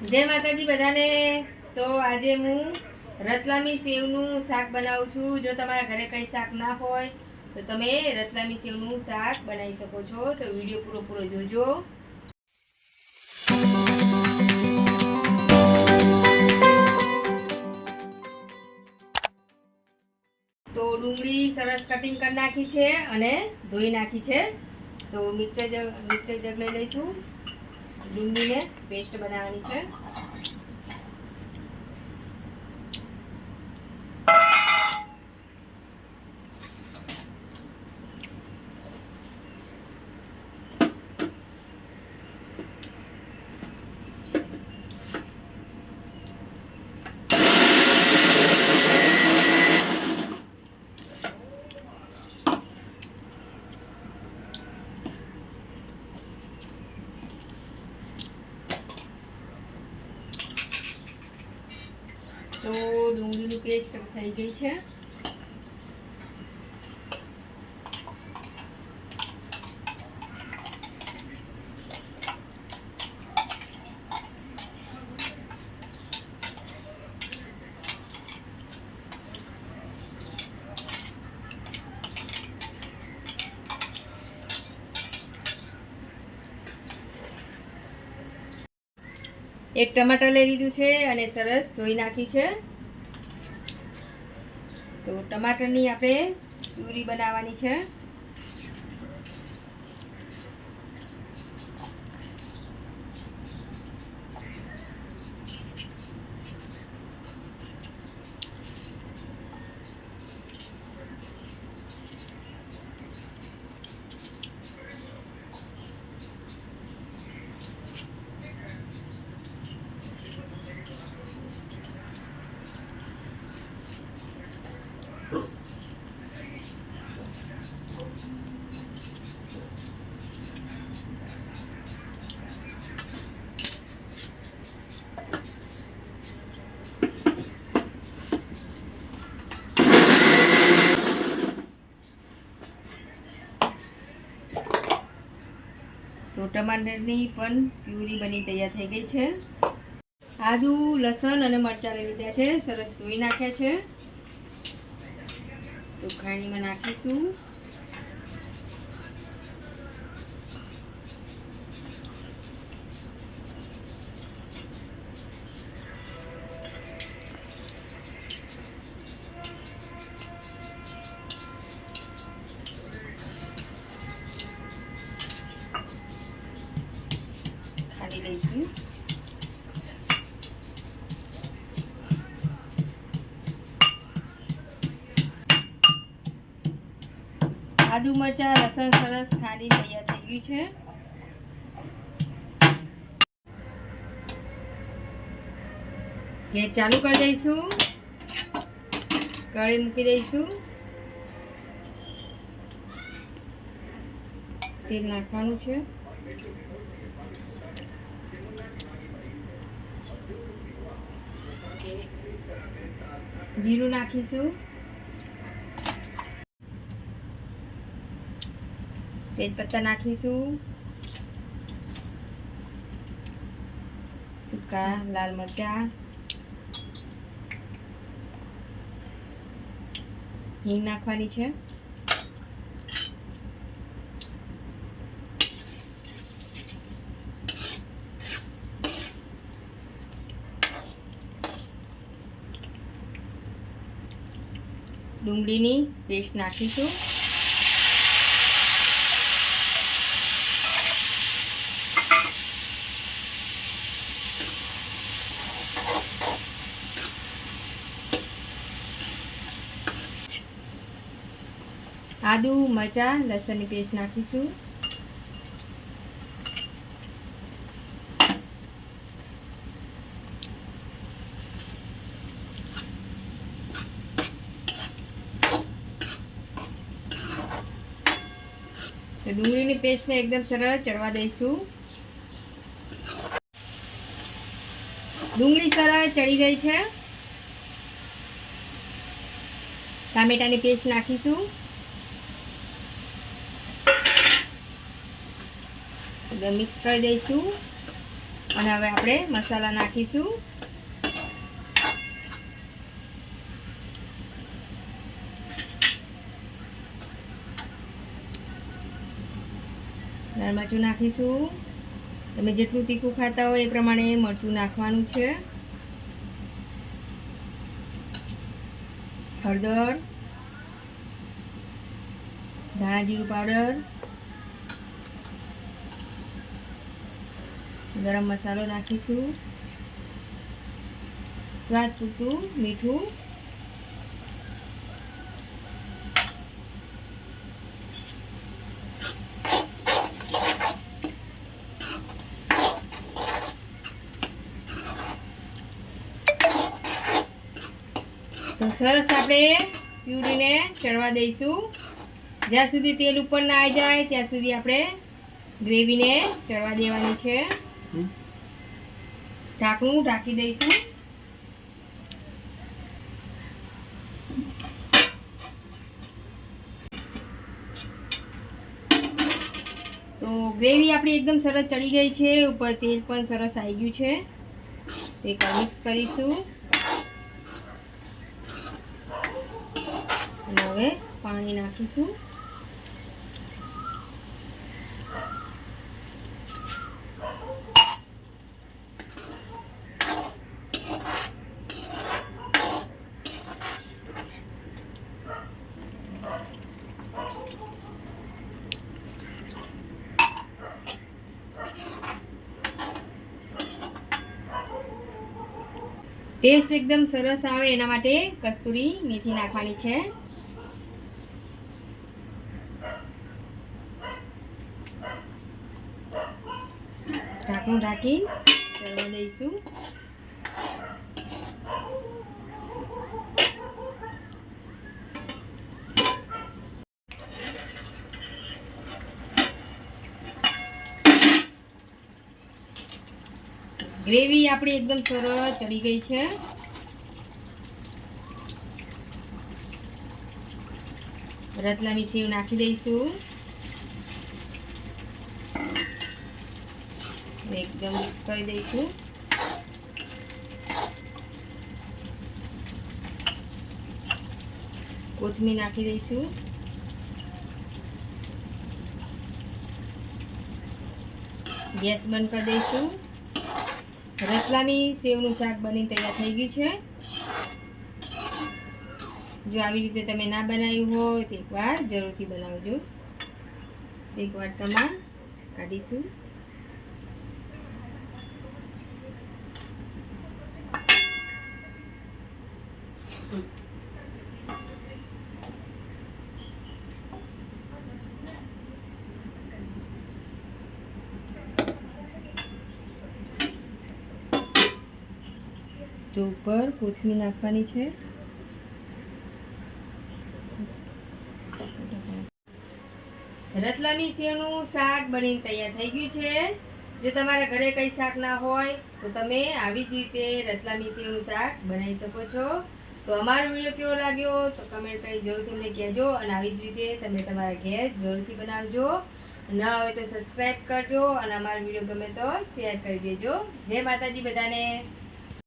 જય માતાજી બધાને। તો આજે હું રતલામી સેવનું શાક બનાવું છું। જો તમારા ઘરે કંઈ શાક ના હોય તો તમે રતલામી સેવનું શાક બનાવી શકો છો। તો વિડીયો પૂરો જોજો। તો ડુંગળી સરસ કટિંગ કરી નાખી છે અને ધોઈ નાખી છે। તો મિક્સર જગ લઈ લઈશું। ડુંગળીને પેસ્ટ બનાવવાની છે। તો ડુંગળીની પેસ્ટ થઈ ગઈ છે। એક ટમાટર લઈ લીધું છે અને સરસ ધોઈ નાખી છે। તો ટમાટરની આપણે પ્યુરી બનાવવાની છે। તો ટમાટરની પણ પ્યુરી બની તૈયાર થઈ ગઈ છે। આદુ લસણ અને મરચાં લઈ લીધા છે, સરસ ધોઈ નાખ્યા છે। તો ખાણીમાં નાખીશું। ખાંડી લઈશું। આદુ મરચાં લસણ સરસ ખાંડી તૈયાર થઈ ગયું છે। ગેસ ચાલુ કરી દઈશું। કઢાઈ મૂકી દઈશું। તેલ નાખવાનું છે। જીરું નાખીશું। તેજપત્તા નાખીશું। સૂકા લાલ મરચાં, હિંગ નાખવાની છે। ડુંગળીની પેસ્ટ નાખીશું। આદુ મરચાં લસણની પેસ્ટ નાખીશું। ડુંગળીની પેસ્ટને એકદમ સરસ ચડવા દઈશું। ડુંગળી સરસ ચડી ગઈ છે। ટામેટાની પેસ્ટ નાખીશું। મિક્સ કરી દઈશું। અને હવે આપણે મસાલા નાખીશું. લાલ મરચું નાખીશું. તમે જેટલું તીખું ખાતા હોય એ પ્રમાણે મરચું નાખવાનું છે. હળદર, ધાણા જીરું પાવડર, ગરમ મસાલો નાખીશું, સ્વાદ પૂરતું મીઠું, તો સરસ આપણે પ્યુરીને ચડવા દઈશું. જ્યાં સુધી તેલ ઉપર ના આવી જાય ત્યાં સુધી આપણે ગ્રેવીને ચડવા દેવાની છે. ઢાંકણું ઢાંકી દઈશું. તો ગ્રેવી આપણી એકદમ સરસ ચડી ગઈ છે. ઉપર તેલ પણ સરસ આવી ગયું છે. તે મિક્સ કરીશું. અને હવે પાણી નાખીશું. ટેસ્ટ એકદમ સરસ આવે એના માટે કસ્તુરી મેથી નાખવાની છે. ઢાંકણું ઢાંકી ચડવા દઈશું. ગ્રેવી આપણી એકદમ સરસ ચડી ગઈ છે. રતલામી સેવ નાખી દઈશું. એકદમ મિક્સ કરી દઈશું. કોથમીર નાખી દઈશું. ગેસ બંધ કરી દઈશું. રતલામી સેવનું શાક બનીને તૈયાર થઈ ગયું છે. જો આવી રીતે તમે ના બનાવ્યું હોય તો એકવાર જરૂરથી બનાવજો. એક વાટકામાં કાઢીશું. તો ઉપર કોથમીર નાખવાની છે. રતલામી સેવનું શાક બનીને તૈયાર થઈ ગયું છે. જો તમારા ઘરે કંઈ શાક ના હોય તો તમે આવી જ રીતે રતલામી સેવનું શાક બનાવી શકો છો. તો અમારો વિડીયો કેવો લાગ્યો તો કમેન્ટ કરી જરૂરથી અમને કહેજો. અને આવી જ રીતે તમે તમારા ઘેર જરૂરથી બનાવજો. ન હોય તો સબસ્ક્રાઈબ કરજો. અને અમારો વિડીયો ગમે તો શેર કરી દેજો. જય માતાજી બધાને.